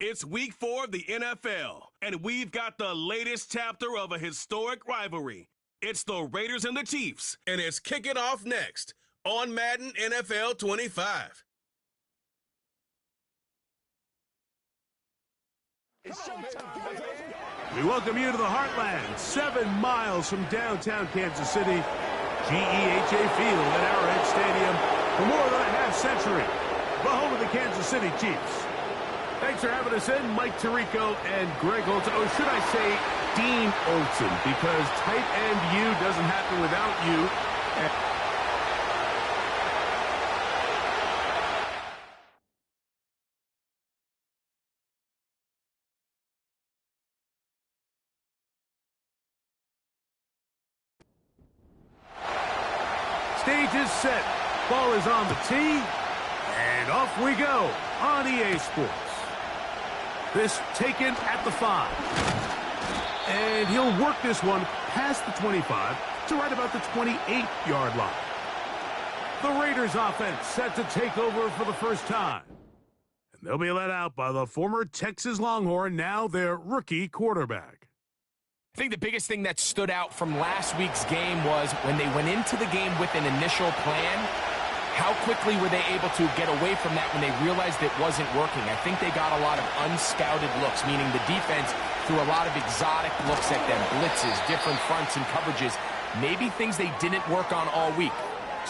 It's week 4 of the NFL, and we've got the latest chapter of a historic rivalry. It's the Raiders and the Chiefs, and it's kicking off next on Madden NFL 25. We welcome you to the Heartland, 7 miles from downtown Kansas City, GEHA Field at Arrowhead Stadium for more than a half-century, the home of the Kansas City Chiefs. Thanks for having us in, Mike Tirico and Greg Olson. Or should I say Dean Olson, because tight end U doesn't happen without you. Stage is set. Ball is on the tee. And off we go on EA Sports. This taken at the 5. And he'll work this one past the 25 to right about the 28-yard line. The Raiders offense set to take over for the first time. And they'll be led out by the former Texas Longhorn, now their rookie quarterback. I think the biggest thing that stood out from last week's game was when they went into the game with an initial plan, how quickly were they able to get away from that when they realized it wasn't working? I think they got a lot of unscouted looks, meaning the defense threw a lot of exotic looks at them, blitzes, different fronts and coverages, maybe things they didn't work on all week.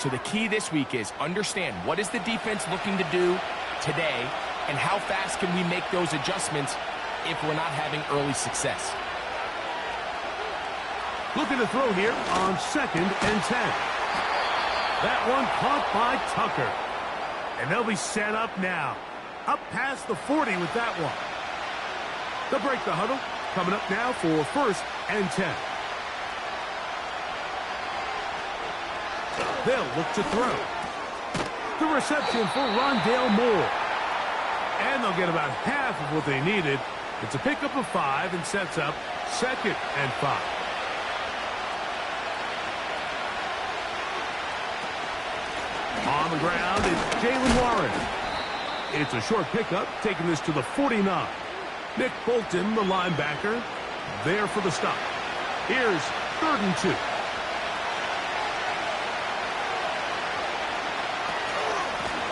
So the key this week is understand what is the defense looking to do today and how fast can we make those adjustments if we're not having early success. Looking to throw here on 2nd and 10. That one caught by Tucker. And they'll be set up now. Up past the 40 with that one. They'll break the huddle. Coming up now for 1st and 10. They'll look to throw. The reception for Rondale Moore. And they'll get about half of what they needed. It's a pickup of 5 and sets up 2nd and 5. On the ground is Jalen Warren. It's a short pickup, taking this to the 49. Nick Bolton, the linebacker, there for the stop. Here's 3rd and 2.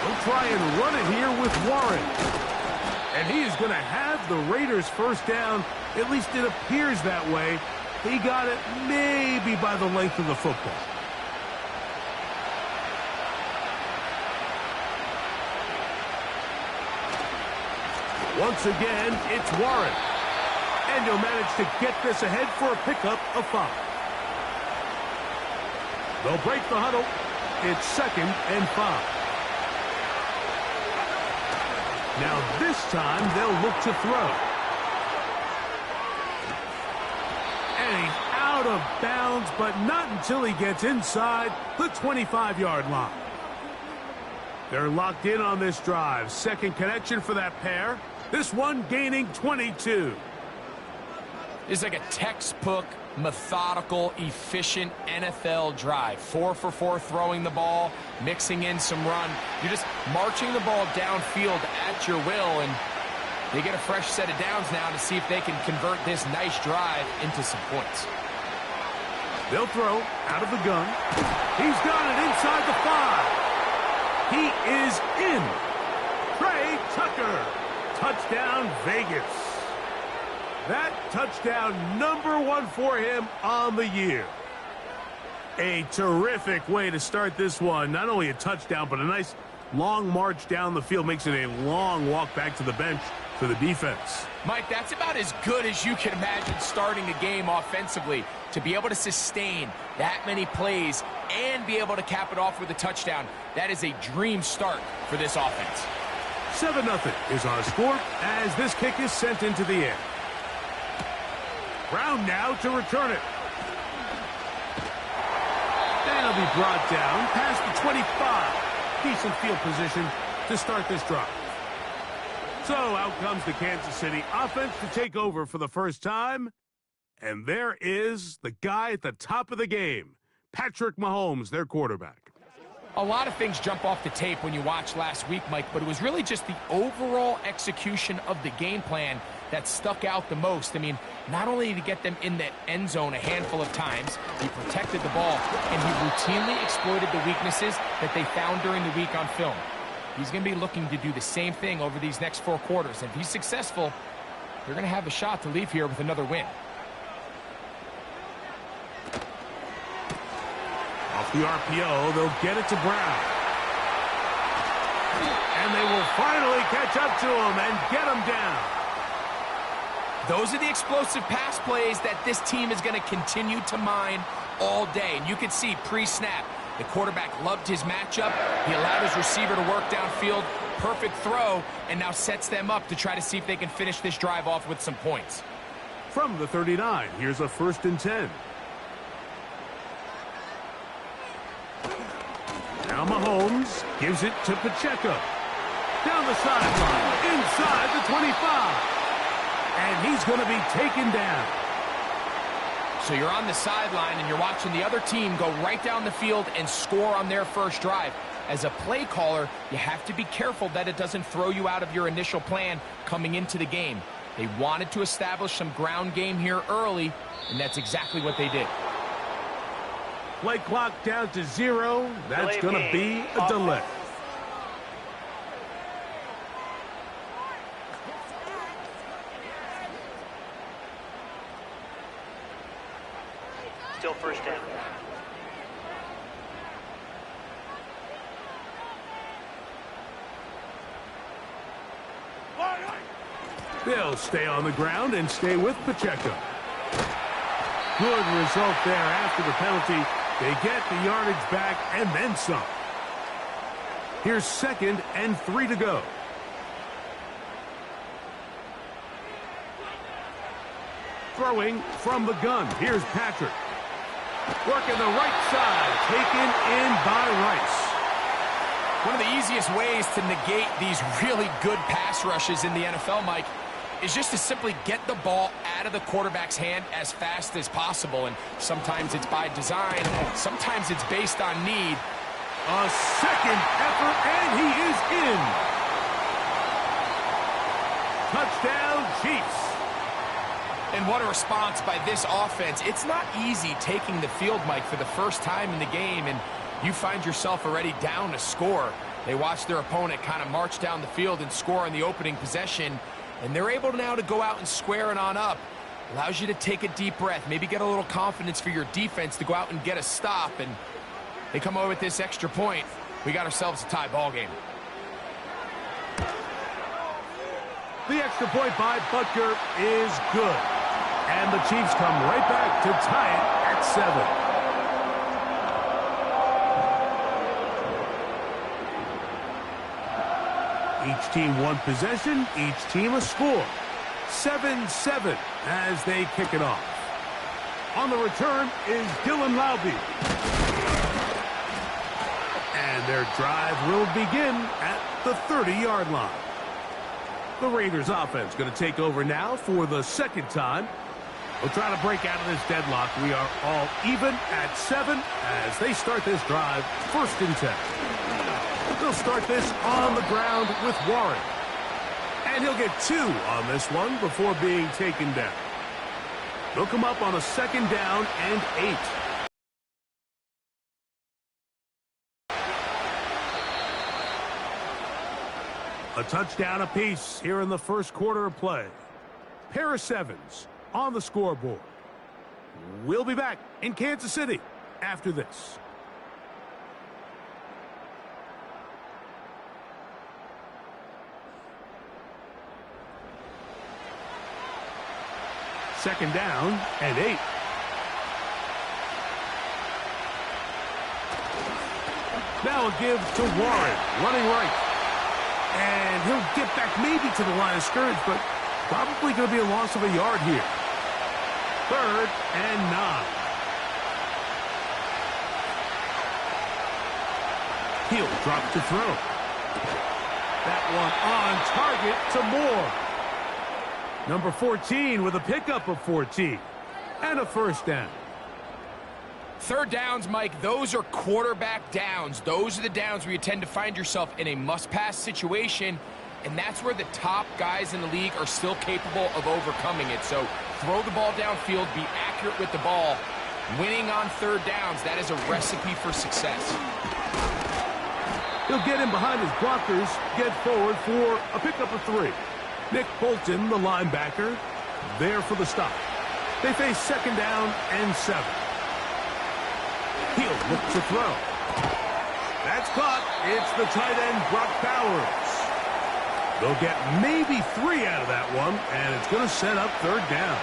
They'll try and run it here with Warren. And he is going to have the Raiders first down. At least it appears that way. He got it maybe by the length of the football. Once again, it's Warren. And he'll manage to get this ahead for a pickup of 5. They'll break the huddle. It's 2nd and 5. Now this time, they'll look to throw. And he's out of bounds, but not until he gets inside the 25-yard line. They're locked in on this drive. Second connection for that pair. This one gaining 22. It's like a textbook, methodical, efficient NFL drive. 4 for 4 throwing the ball, mixing in some run. You're just marching the ball downfield at your will, and they get a fresh set of downs now to see if they can convert this nice drive into some points. They'll throw out of the gun. He's got it inside the 5. He is in. Trey Tucker. Touchdown, Vegas. That touchdown number 1 for him on the year. A terrific way to start this one. Not only a touchdown, but a nice long march down the field. Makes it a long walk back to the bench for the defense. Mike, that's about as good as you can imagine starting a game offensively. To be able to sustain that many plays and be able to cap it off with a touchdown, that is a dream start for this offense. 7-0 is our score as this kick is sent into the air. Brown now to return it. And it'll be brought down past the 25. Decent field position to start this drive. So out comes the Kansas City offense to take over for the first time. And there is the guy at the top of the game, Patrick Mahomes, their quarterback. A lot of things jump off the tape when you watch last week, Mike, but it was really just the overall execution of the game plan that stuck out the most. I mean, not only did he get them in the end zone a handful of times, he protected the ball, and he routinely exploited the weaknesses that they found during the week on film. He's going to be looking to do the same thing over these next 4 quarters. And if he's successful, they're going to have a shot to leave here with another win. Off the RPO, they'll get it to Brown. And they will finally catch up to him and get him down. Those are the explosive pass plays that this team is going to continue to mine all day. And you can see pre-snap, the quarterback loved his matchup. He allowed his receiver to work downfield. Perfect throw, and now sets them up to try to see if they can finish this drive off with some points. From the 39, here's a 1st and 10. Now Mahomes gives it to Pacheco. Down the sideline, inside the 25. And he's going to be taken down. So you're on the sideline, and you're watching the other team go right down the field and score on their first drive. As a play caller, you have to be careful that it doesn't throw you out of your initial plan coming into the game. They wanted to establish some ground game here early, and that's exactly what they did. Play clock down to 0. That's going to be a delay. Still 1st down. They'll stay on the ground and stay with Pacheco. Good result there after the penalty. They get the yardage back and then some. Here's 2nd and 3 to go. Throwing from the gun. Here's Patrick. Working the right side. Taken in by Rice. One of the easiest ways to negate these really good pass rushes in the NFL, Mike, is just to simply get the ball out of the quarterback's hand as fast as possible. And sometimes it's by design, sometimes it's based on need. A 2nd effort, and he is in. Touchdown, Chiefs. And what a response by this offense. It's not easy taking the field, Mike, for the first time in the game, and you find yourself already down a score. They watch their opponent kind of march down the field and score on the opening possession, and they're able now to go out and square it on up. Allows you to take a deep breath, maybe get a little confidence for your defense to go out and get a stop, and they come over with this extra point. We got ourselves a tie ball game. The extra point by Butker is good. And the Chiefs come right back to tie it at 7. Each team one possession, each team a score. 7-7 as they kick it off. On the return is Dylan Laube. And their drive will begin at the 30-yard line. The Raiders offense going to take over now for the 2nd time. We'll try to break out of this deadlock. We are all even at 7 as they start this drive, 1st and 10. They'll start this on the ground with Warren. And he'll get 2 on this one before being taken down. They'll come up on a 2nd down and 8. A touchdown apiece here in the 1st quarter of play. Pair of 7s on the scoreboard. We'll be back in Kansas City after this. Second down and 8. Now a give to Warren, running right. And he'll get back maybe to the line of scrimmage, but probably going to be a loss of a yard here. 3rd and 9. He'll drop to throw. That one on target to Moore. Number 14 with a pickup of 14. And a 1st down. Third downs, Mike, those are quarterback downs. Those are the downs where you tend to find yourself in a must-pass situation, and that's where the top guys in the league are still capable of overcoming it. So throw the ball downfield, be accurate with the ball. Winning on third downs, that is a recipe for success. He'll get in behind his blockers, get forward for a pickup of 3. Nick Bolton, the linebacker, there for the stop. They face second down and 7. He'll look to throw. That's caught. It's the tight end, Brock Bowers. They'll get maybe 3 out of that one, and it's going to set up third down.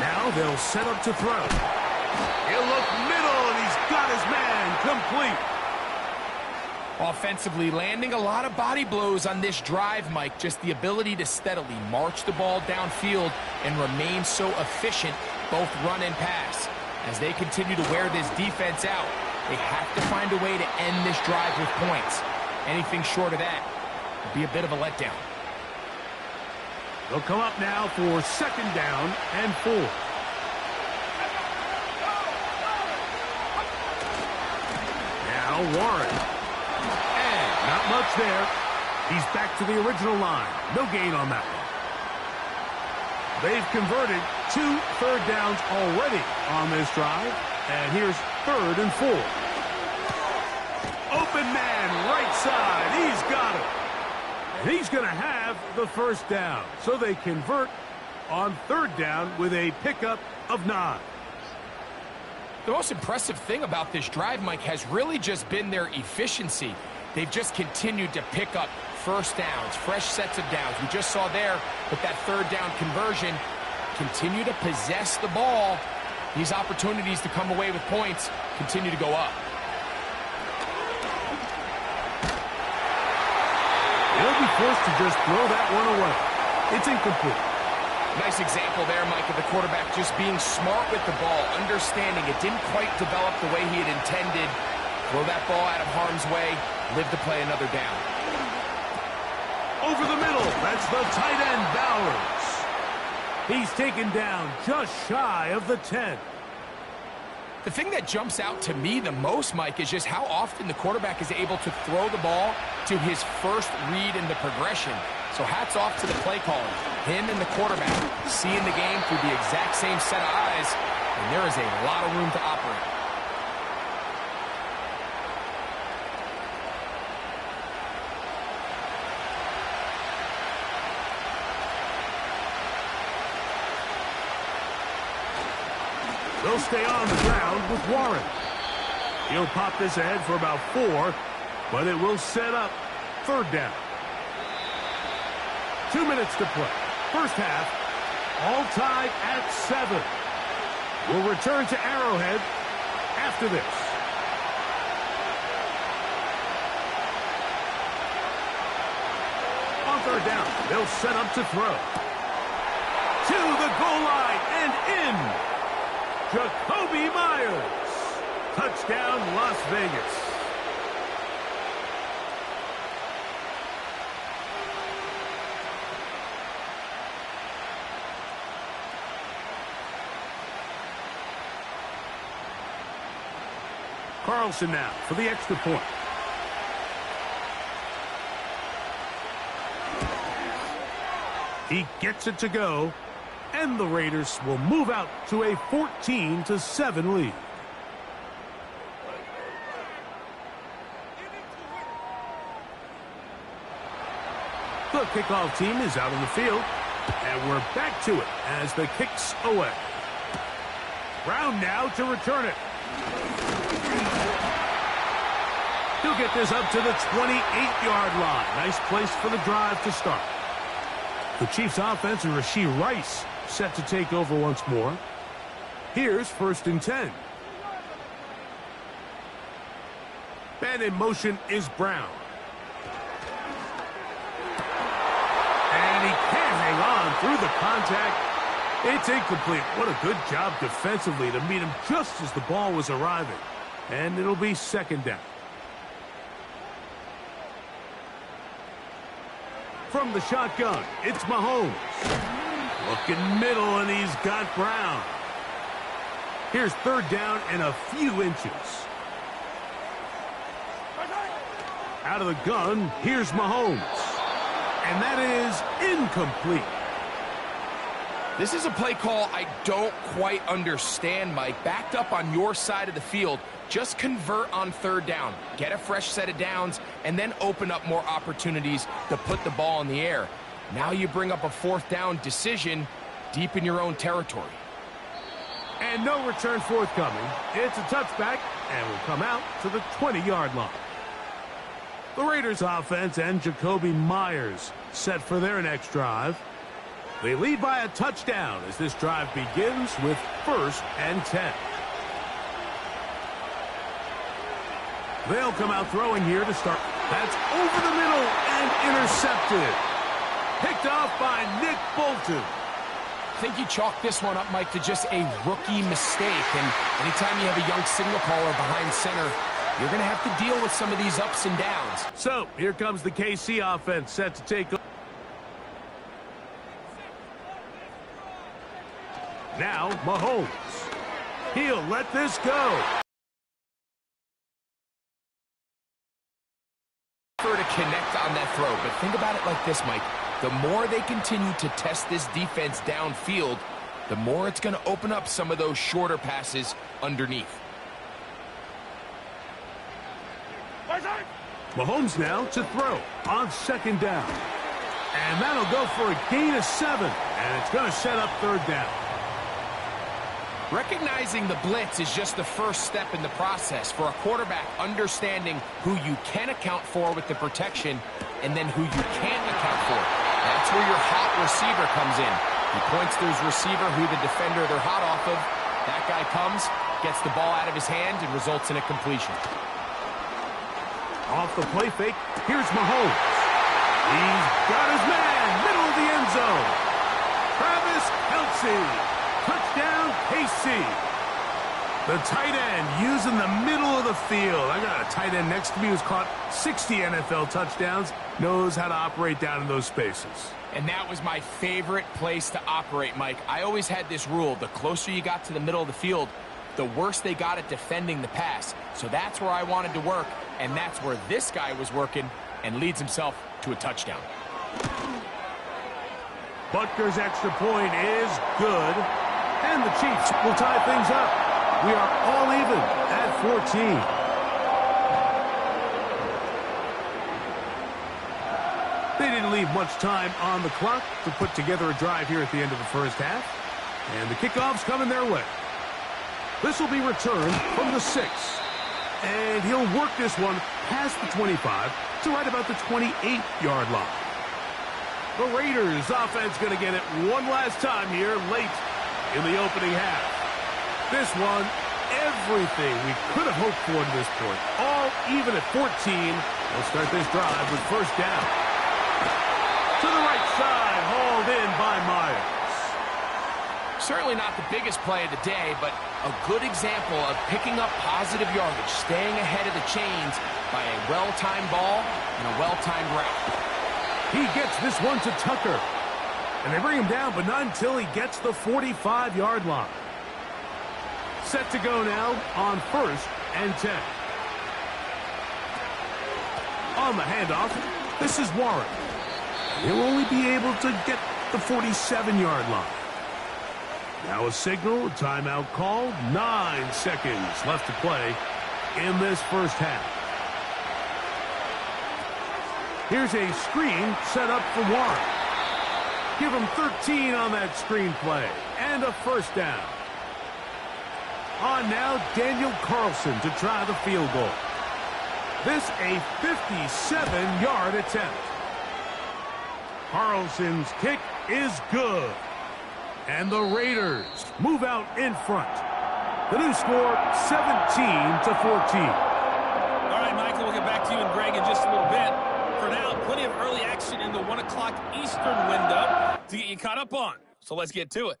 Now they'll set up to throw. He'll look middle, and he's got his man complete. Offensively, landing a lot of body blows on this drive, Mike. Just the ability to steadily march the ball downfield and remain so efficient, both run and pass. As they continue to wear this defense out, they have to find a way to end this drive with points. Anything short of that would be a bit of a letdown. They'll come up now for second down and 4. Now Warren. Not much there. He's back to the original line. No gain on that one. They've converted 2 third downs already on this drive. And here's third and 4. Open man, right side. He's got it. And he's going to have the first down. So they convert on third down with a pickup of 9. The most impressive thing about this drive, Mike, has really just been their efficiency. They've just continued to pick up first downs, fresh sets of downs. We just saw there with that third down conversion, continue to possess the ball. These opportunities to come away with points continue to go up. They'll be forced to just throw that one away. It's incomplete. Nice example there, Mike, of the quarterback just being smart with the ball, understanding it didn't quite develop the way he had intended. Throw that ball out of harm's way, live to play another down. Over the middle, that's the tight end, Bowers. He's taken down just shy of the 10. The thing that jumps out to me the most, Mike, is just how often the quarterback is able to throw the ball to his first read in the progression. So hats off to the play caller. Him and the quarterback seeing the game through the exact same set of eyes, and there is a lot of room to operate. They'll stay on the ground with Warren. He'll pop this ahead for about 4, but it will set up third down. 2 minutes to play. First half, all tied at 7. We'll return to Arrowhead after this. On third down, they'll set up to throw. To the goal line and in. Jacoby Myers. Touchdown, Las Vegas. Carlson now for the extra point. He gets it to go, and the Raiders will move out to a 14-7 lead. The kickoff team is out on the field, and we're back to it as the kick's away. Brown now to return it. He'll get this up to the 28-yard line. Nice place for the drive to start. The Chiefs' offense and Rashee Rice set to take over once more. Here's first and 10. And in motion is Brown. And he can't hang on through the contact. It's incomplete. What a good job defensively to meet him just as the ball was arriving. And it'll be second down. From the shotgun, it's Mahomes. Looking middle, and he's got Brown. Here's third down and a few inches. Out of the gun, here's Mahomes. And that is incomplete. This is a play call I don't quite understand, Mike. Backed up on your side of the field, just convert on third down. Get a fresh set of downs, and then open up more opportunities to put the ball in the air. Now you bring up a fourth down decision deep in your own territory. And no return forthcoming. It's a touchback, and will come out to the 20-yard line. The Raiders offense and Jacoby Myers set for their next drive. They lead by a touchdown as this drive begins with 1st and 10. They'll come out throwing here to start. That's over the middle and intercepted. Picked off by Nick Bolton. I think you chalk this one up, Mike, to just a rookie mistake. And anytime you have a young signal caller behind center, you're going to have to deal with some of these ups and downs. So, here comes the KC offense set to take over. Now, Mahomes. He'll let this go. To connect on that throw, but think about it like this, Mike. The more they continue to test this defense downfield, the more it's going to open up some of those shorter passes underneath. Mahomes now to throw on 2nd down. And that'll go for a gain of 7. And it's going to set up 3rd down. Recognizing the blitz is just the first step in the process for a quarterback, understanding who you can account for with the protection and then who you can't account for. That's where your hot receiver comes in. He points to his receiver, who the defender they're hot off of. That guy comes, gets the ball out of his hand, and results in a completion. Off the play fake, here's Mahomes. He's got his man, middle of the end zone. Travis Kelce. Touchdown, KC. The tight end using the middle of the field. I got a tight end next to me who's caught 60 NFL touchdowns, knows how to operate down in those spaces. And that was my favorite place to operate, Mike. I always had this rule: the closer you got to the middle of the field, the worse they got at defending the pass. So that's where I wanted to work, and that's where this guy was working and leads himself to a touchdown. Butker's extra point is good. And the Chiefs will tie things up. We are all even at 14. They didn't leave much time on the clock to put together a drive here at the end of the first half. And the kickoff's coming their way. This will be returned from the 6. And he'll work this one past the 25 to right about the 28-yard line. The Raiders offense going to get it one last time here late in the opening half. This one, everything we could have hoped for to this point. All even at 14. We'll start this drive with 1st down. To the right side, hauled in by Myers. Certainly not the biggest play of the day, but a good example of picking up positive yardage, staying ahead of the chains by a well-timed ball and a well-timed route. He gets this one to Tucker. And they bring him down, but not until he gets the 45-yard line. Set to go now on 1st and 10. On the handoff, this is Warren. He'll only be able to get the 47-yard line. Now a signal, a timeout called. 9 seconds left to play in this first half. Here's a screen set up for Warren. Give him 13 on that screen play. And a 1st down. On now, Daniel Carlson to try the field goal. This a 57-yard attempt. Carlson's kick is good. And the Raiders move out in front. The new score, 17-14. All right, Michael, we'll get back to you and Greg in just a little bit. For now, plenty of early action in the 1 o'clock Eastern window to get you caught up on. So let's get to it.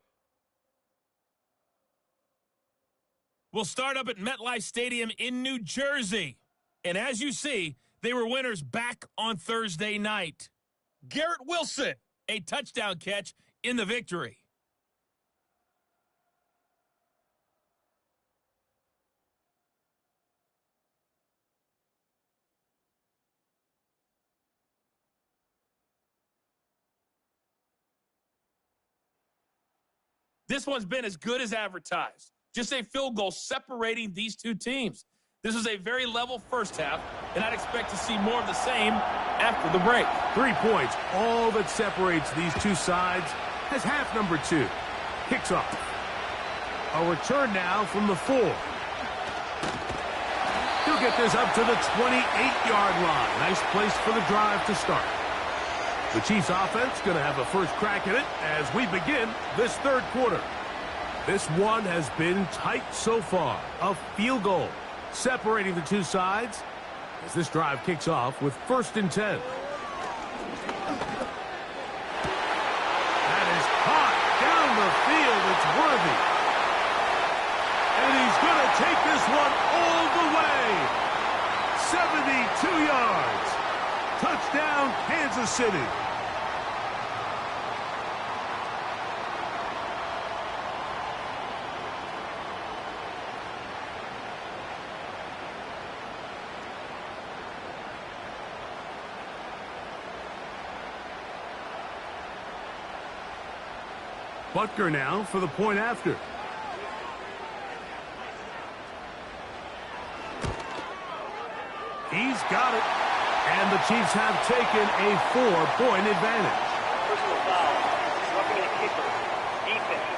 We'll start up at MetLife Stadium in New Jersey. And as you see, they were winners back on Thursday night. Garrett Wilson, a touchdown catch in the victory. This one's been as good as advertised. Just a field goal separating these two teams. This was a very level first half, and I'd expect to see more of the same after the break. 3 points, all that separates these two sides, as half number 2 kicks off. A return now from the 4. He'll get this up to the 28-yard line. Nice place for the drive to start. The Chiefs offense going to have a first crack at it as we begin this third quarter. This one has been tight so far. A field goal separating the two sides as this drive kicks off with 1st and 10. That is caught down the field. It's worthy. And he's going to take this one all the way. 72 yards. Touchdown, Kansas City. Butker now for the point after. He's got it. And the Chiefs have taken a 4-point advantage. Personal foul. Roughing a kicker. Defense.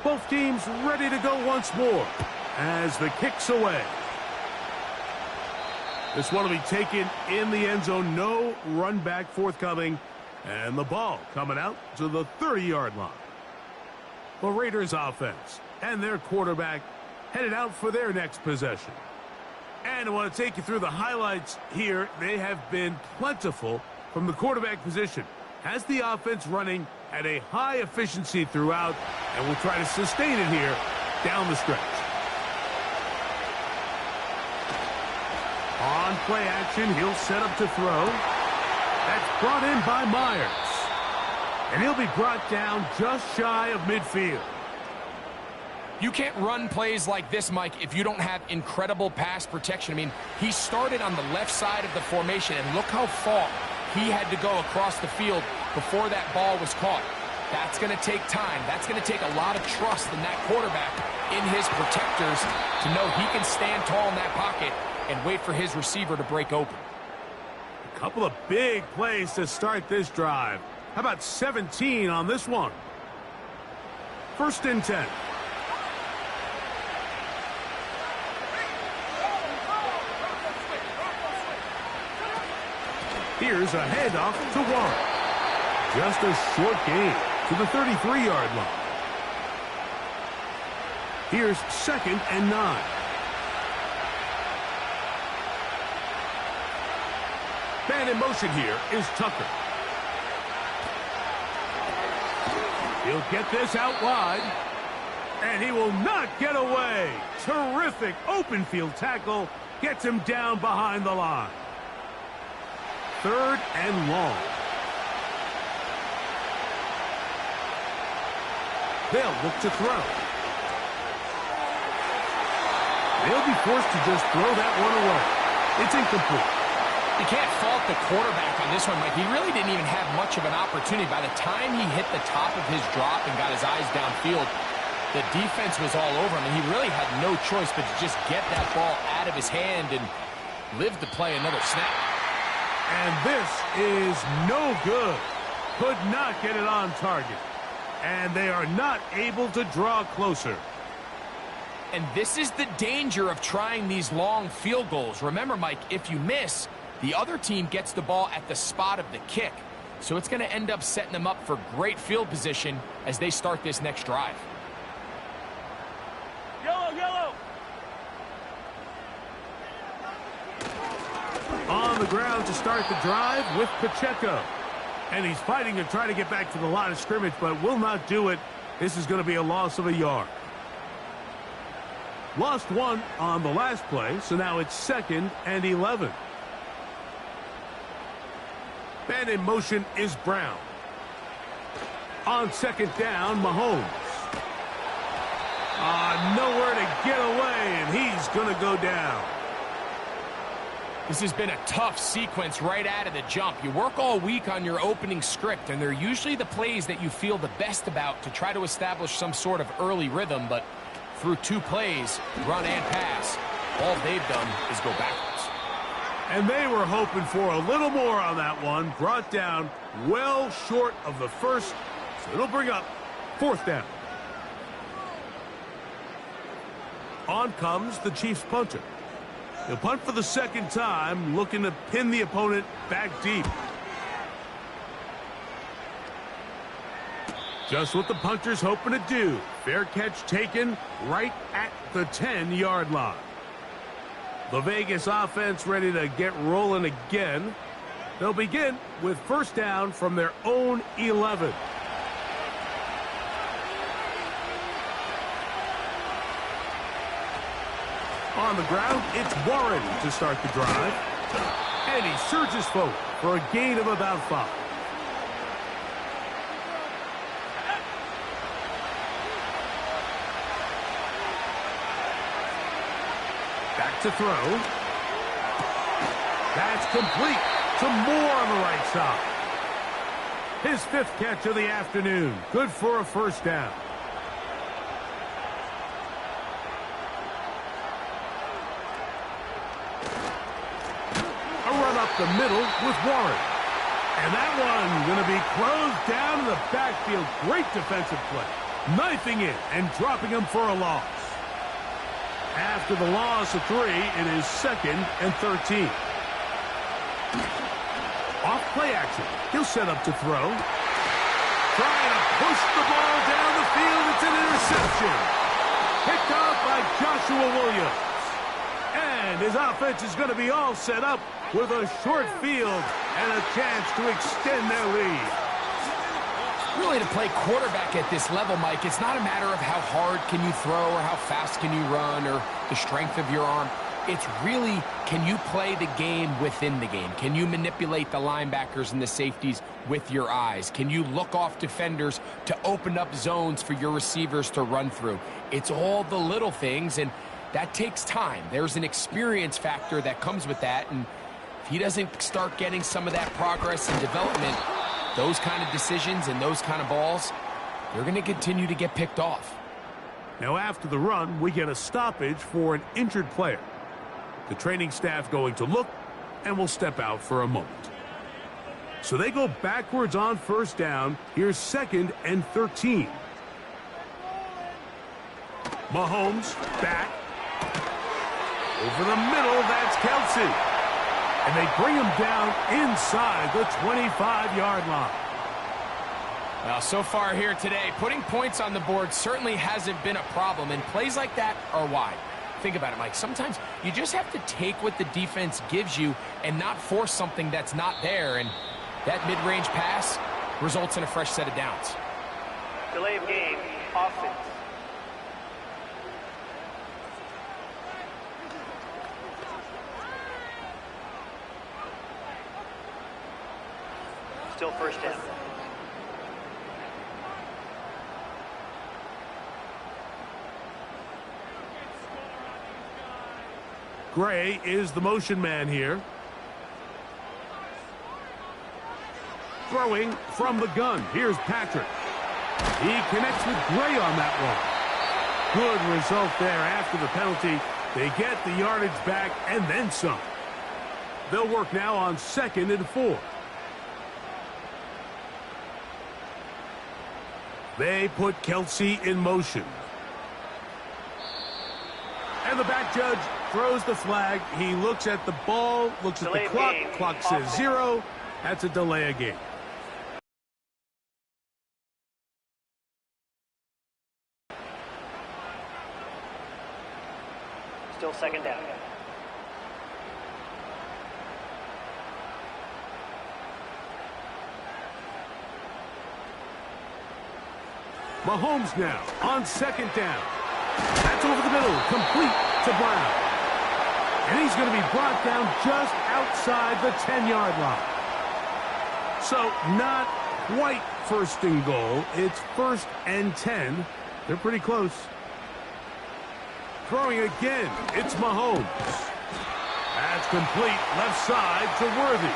Both teams ready to go once more as the kick's away. This one will be taken in the end zone. No run back forthcoming. And the ball coming out to the 30-yard line. The Raiders offense and their quarterback headed out for their next possession. And I want to take you through the highlights here. They have been plentiful from the quarterback position. Has the offense running at a high efficiency throughout, and will try to sustain it here down the stretch. On play action, he'll set up to throw. That's brought in by Myers. And he'll be brought down just shy of midfield. You can't run plays like this, Mike, if you don't have incredible pass protection. I mean, he started on the left side of the formation, and look how far he had to go across the field before that ball was caught. That's going to take time. That's going to take a lot of trust in that quarterback, in his protectors, to know he can stand tall in that pocket and wait for his receiver to break open. A couple of big plays to start this drive. How about 17 on this one? 1st and 10. Here's a handoff to Warren. Just a short gain to the 33-yard line. Here's 2nd and 9. Man in motion here is Tucker. He'll get this out wide. And he will not get away. Terrific open field tackle. Gets him down behind the line. 3rd and long. They'll look to throw. They'll be forced to just throw that one away. It's incomplete. You can't fault the quarterback on this one, Mike. He really didn't even have much of an opportunity. By the time he hit the top of his drop and got his eyes downfield, the defense was all over him, and he really had no choice but to just get that ball out of his hand and live to play another snap. And this is no good. Could not get it on target. And they are not able to draw closer. And this is the danger of trying these long field goals. Remember, Mike, if you miss, the other team gets the ball at the spot of the kick. So it's going to end up setting them up for great field position as they start this next drive. Yellow, yellow. On the ground to start the drive with Pacheco. And he's fighting to try to get back to the line of scrimmage, but will not do it This is going to be a loss of a yard. Lost one on the last play, so now it's 2nd and 11. Man in motion is Brown. On 2nd down, Mahomes. Nowhere to get away, and he's going to go down. This has been a tough sequence right out of the jump. You work all week on your opening script, and they're usually the plays that you feel the best about to try to establish some sort of early rhythm, but through 2 plays, run and pass, all they've done is go backwards. And they were hoping for a little more on that one. Brought down well short of the first, so it'll bring up 4th down. On comes the Chiefs punter. He'll punt for the 2nd time, looking to pin the opponent back deep. Just what the punter's hoping to do. Fair catch taken right at the 10-yard line. The Vegas offense ready to get rolling again. They'll begin with 1st down from their own 11. On the ground, it's Warren to start the drive. And he surges forward for a gain of about 5. Back to throw. That's complete to Moore on the right side. His 5th catch of the afternoon. Good for a 1st down. The middle with Warren. And that one going to be closed down in the backfield. Great defensive play. Knifing it and dropping him for a loss. After the loss of 3, it is 2nd and 13. Off play action. He'll set up to throw. Trying to push the ball down the field. It's an interception. Picked off by Joshua Williams. And his offense is going to be all set up with a short field and a chance to extend their lead. Really, to play quarterback at this level, Mike, it's not a matter of how hard can you throw or how fast can you run or the strength of your arm. It's really, can you play the game within the game? Can you manipulate the linebackers and the safeties with your eyes? Can you look off defenders to open up zones for your receivers to run through? It's all the little things, and that takes time. There's an experience factor that comes with that, and if he doesn't start getting some of that progress and development, those kind of decisions and those kind of balls, they're going to continue to get picked off. Now after the run, we get a stoppage for an injured player. The training staff going to look and will step out for a moment. So they go backwards on 1st down. Here's 2nd and 13. Mahomes back. Over the middle, that's Kelsey. And they bring him down inside the 25-yard line. Well, so far here today, putting points on the board certainly hasn't been a problem, and plays like that are why. Think about it, Mike. Sometimes you just have to take what the defense gives you and not force something that's not there, and that mid-range pass results in a fresh set of downs. Delay of game, offense. Still 1st down. Gray is the motion man here. Throwing from the gun. Here's Patrick. He connects with Gray on that one. Good result there after the penalty. They get the yardage back and then some. They'll work now on 2nd and 4. They put Kelsey in motion. And the back judge throws the flag. He looks at the ball, looks at the clock. Clock says 0. That's a delay of game. Still 2nd down. Mahomes now on second down. That's over the middle, complete to Brown. And he's going to be brought down just outside the 10-yard line. So not quite first and goal. It's 1st and 10. They're pretty close. Throwing again, it's Mahomes. That's complete left side to Worthy.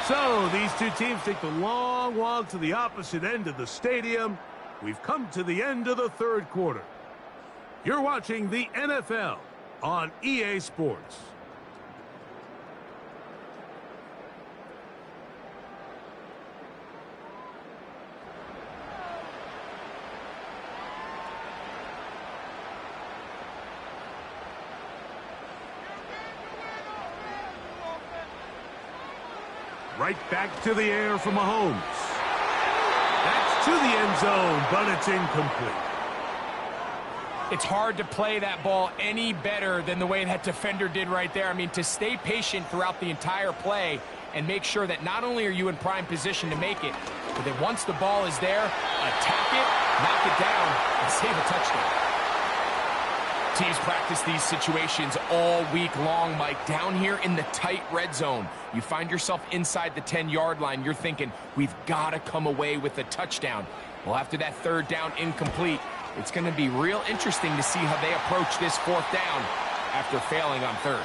So these two teams take the long walk to the opposite end of the stadium. We've come to the end of the third quarter. You're watching the NFL on EA Sports. Right back to the air for Mahomes. That's to the end zone, but it's incomplete. It's hard to play that ball any better than the way that defender did right there. I mean, to stay patient throughout the entire play and make sure that not only are you in prime position to make it, but that once the ball is there, attack it, knock it down, and save a touchdown. Teams practice these situations all week long, Mike. Down here in the tight red zone, you find yourself inside the 10-yard line. You're thinking, we've got to come away with a touchdown. Well, after that third down incomplete, it's going to be real interesting to see how they approach this fourth down after failing on third.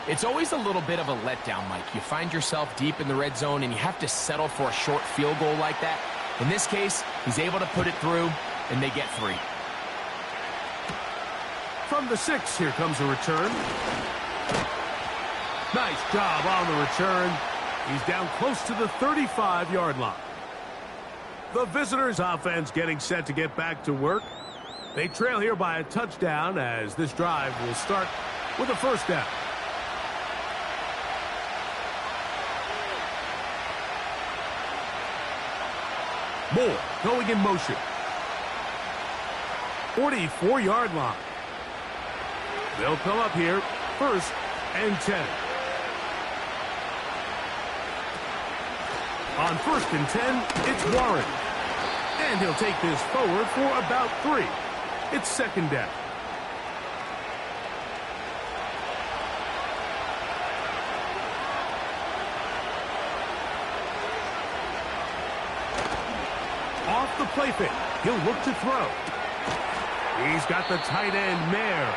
It's always a little bit of a letdown, Mike. You find yourself deep in the red zone, and you have to settle for a short field goal like that. In this case, he's able to put it through, and they get 3. From the 6, here comes a return. Nice job on the return. He's down close to the 35-yard line. The visitors' offense getting set to get back to work. They trail here by a touchdown as this drive will start with a first down. Moore going in motion. 44-yard line. They'll come up here, 1st and 10. On 1st and 10, it's Warren. And he'll take this forward for about 3. It's 2nd down. Off the play fake, he'll look to throw. He's got the tight end, Mayer.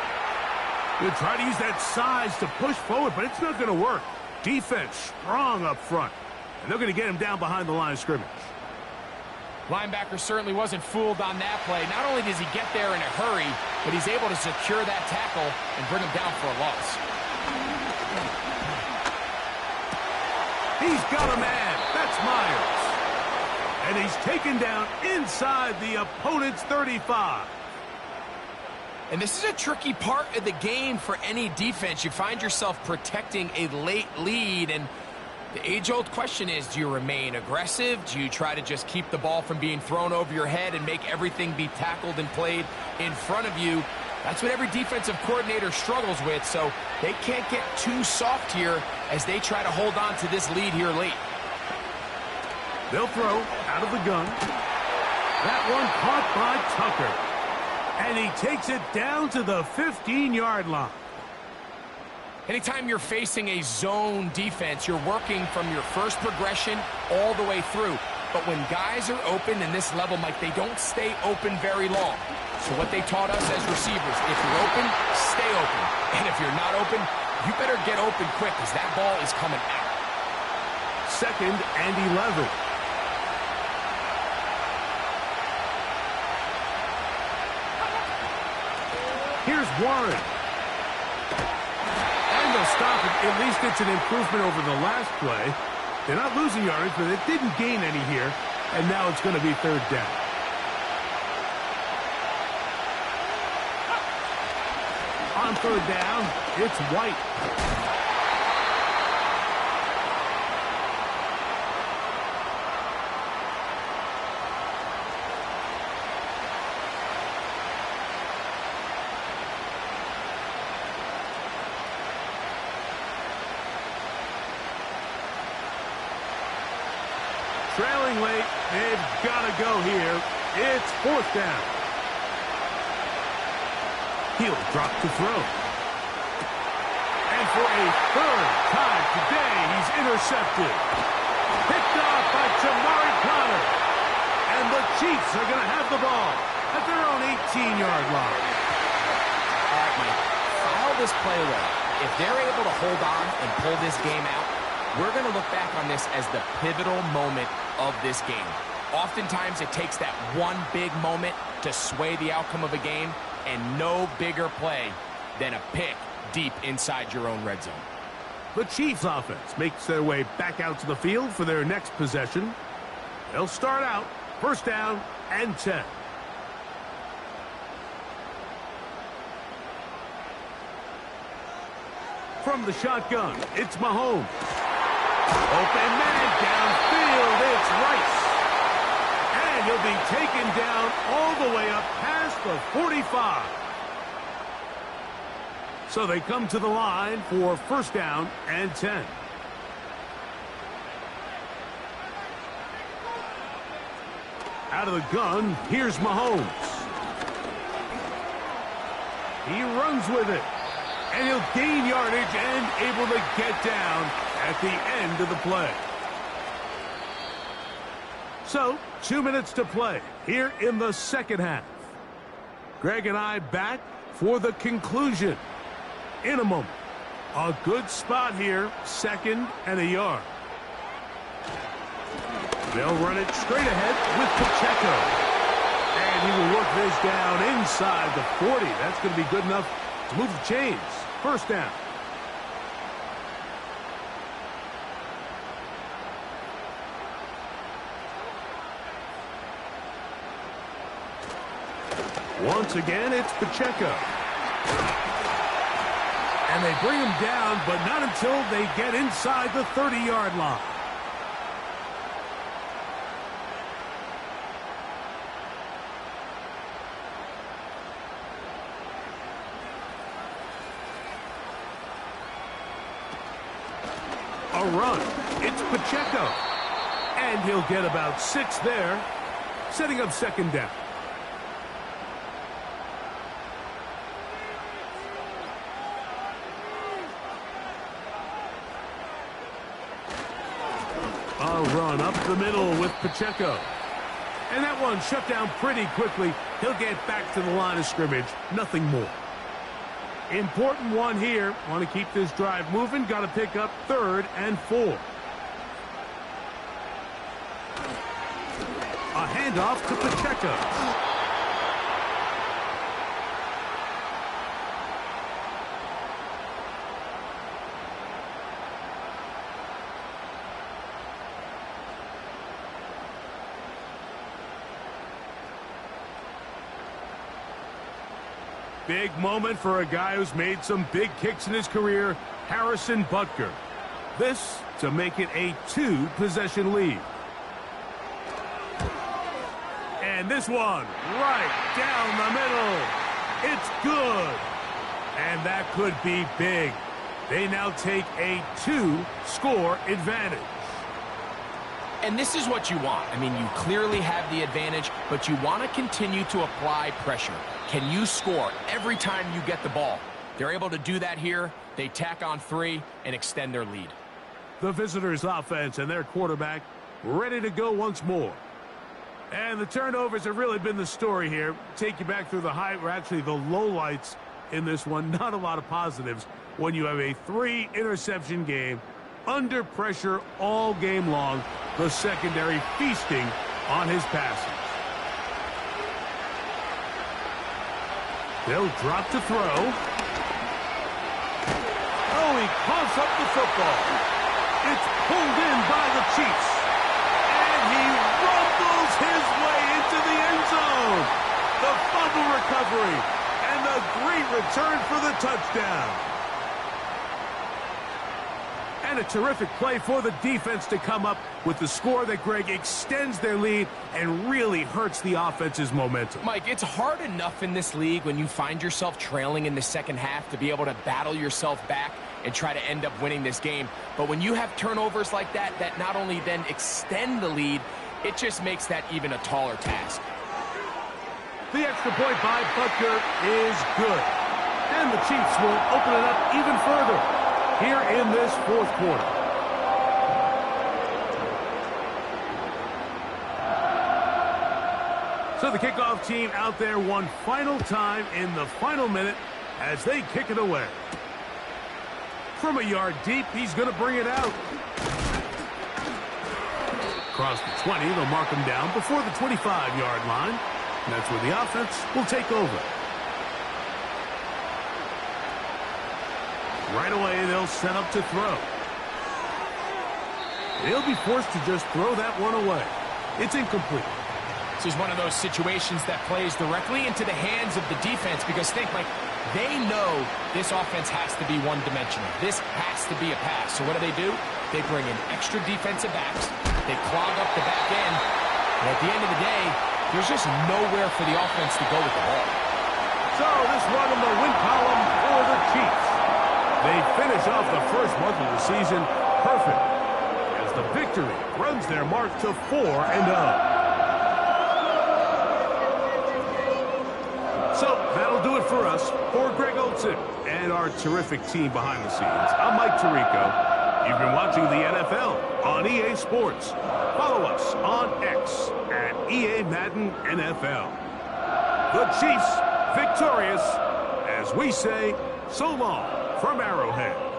He'll try to use that size to push forward, but it's not going to work. Defense strong up front. And they're going to get him down behind the line of scrimmage. Linebacker certainly wasn't fooled on that play. Not only does he get there in a hurry, but he's able to secure that tackle and bring him down for a loss. He's got a man. That's Myers. And he's taken down inside the opponent's 35. And this is a tricky part of the game for any defense. You find yourself protecting a late lead, and the age-old question is, do you remain aggressive? Do you try to just keep the ball from being thrown over your head and make everything be tackled and played in front of you? That's what every defensive coordinator struggles with, so they can't get too soft here as they try to hold on to this lead here late. They'll throw out of the gun. That one caught by Tucker. And he takes it down to the 15-yard line. Anytime you're facing a zone defense, you're working from your first progression all the way through. But when guys are open in this level, Mike, they don't stay open very long. So what they taught us as receivers, if you're open, stay open. And if you're not open, you better get open quick because that ball is coming out. 2nd and 11. Here's Warren. And they'll stop it. At least it's an improvement over the last play. They're not losing yards, but they didn't gain any here. And now it's going to be 3rd down. On 3rd down, it's White. Trailing late, they've got to go here. It's fourth down. He'll drop to throw. And for a third time today, he's intercepted. Picked off by Jamari Connor. And the Chiefs are going to have the ball at their own 18-yard line. All right, Mike, file this play away. If they're able to hold on and pull this game out, we're going to look back on this as the pivotal moment of this game. Oftentimes, it takes that one big moment to sway the outcome of a game, and no bigger play than a pick deep inside your own red zone. The Chiefs offense makes their way back out to the field for their next possession. They'll start out first down and 10. From the shotgun, it's Mahomes. Open man downfield, it's Rice. And he'll be taken down all the way up past the 45. So they come to the line for first down and 10. Out of the gun, here's Mahomes. He runs with it. And he'll gain yardage and able to get down at the end of the play. So, 2 minutes to play here in the second half. Greg and I back for the conclusion in a moment. A good spot here, second and a yard. They'll run it straight ahead with Pacheco. And he will work this down inside the 40. That's going to be good enough to move the chains. First down. Once again, it's Pacheco. And they bring him down, but not until they get inside the 30-yard line. A run. It's Pacheco. And he'll get about 6 there, setting up second down. A run up the middle with Pacheco. And that one shut down pretty quickly. He'll get back to the line of scrimmage. Nothing more. Important one here. Want to keep this drive moving. Got to pick up 3rd and 4. A handoff to Pacheco. Big moment for a guy who's made some big kicks in his career, Harrison Butker. This to make it a 2-possession lead. And this one right down the middle. It's good. And that could be big. They now take a 2-score advantage. And this is what you want. I mean, you clearly have the advantage, but you want to continue to apply pressure. Can you score every time you get the ball? They're able to do that here. They tack on 3 and extend their lead. The visitors' offense and their quarterback ready to go once more. And the turnovers have really been the story here. Take you back through the actually the lowlights in this one. Not a lot of positives when you have a 3-interception game under pressure all game long. The secondary feasting on his passes. They'll drop to throw. Oh, he coughs up the football. It's pulled in by the Chiefs. And he rumbles his way into the end zone. The fumble recovery. And the great return for the touchdown. And a terrific play for the defense to come up with the score that, Greg, extends their lead and really hurts the offense's momentum. Mike, it's hard enough in this league when you find yourself trailing in the second half to be able to battle yourself back and try to end up winning this game. But when you have turnovers like that, that not only then extend the lead, it just makes that even a taller task. The extra point by Butker is good. And the Chiefs will open it up even further here in this fourth quarter. So the kickoff team out there one final time in the final minute as they kick it away. From a yard deep, he's going to bring it out. Across the 20, they'll mark him down before the 25-yard line. And that's where the offense will take over. Right away, they'll set up to throw. They'll be forced to just throw that one away. It's incomplete. This is one of those situations that plays directly into the hands of the defense because they know this offense has to be one-dimensional. This has to be a pass. So what do? They bring in extra defensive backs. They clog up the back end. And at the end of the day, there's just nowhere for the offense to go with the ball. So this one in the win column for the Chiefs. They finish off the first month of the season perfect as the victory runs their mark to 4-0. So that'll do it for us. For Greg Olson and our terrific team behind the scenes, I'm Mike Tirico. You've been watching the NFL on EA Sports. Follow us on X at EA Madden NFL. The Chiefs victorious as we say so long from Arrowhead.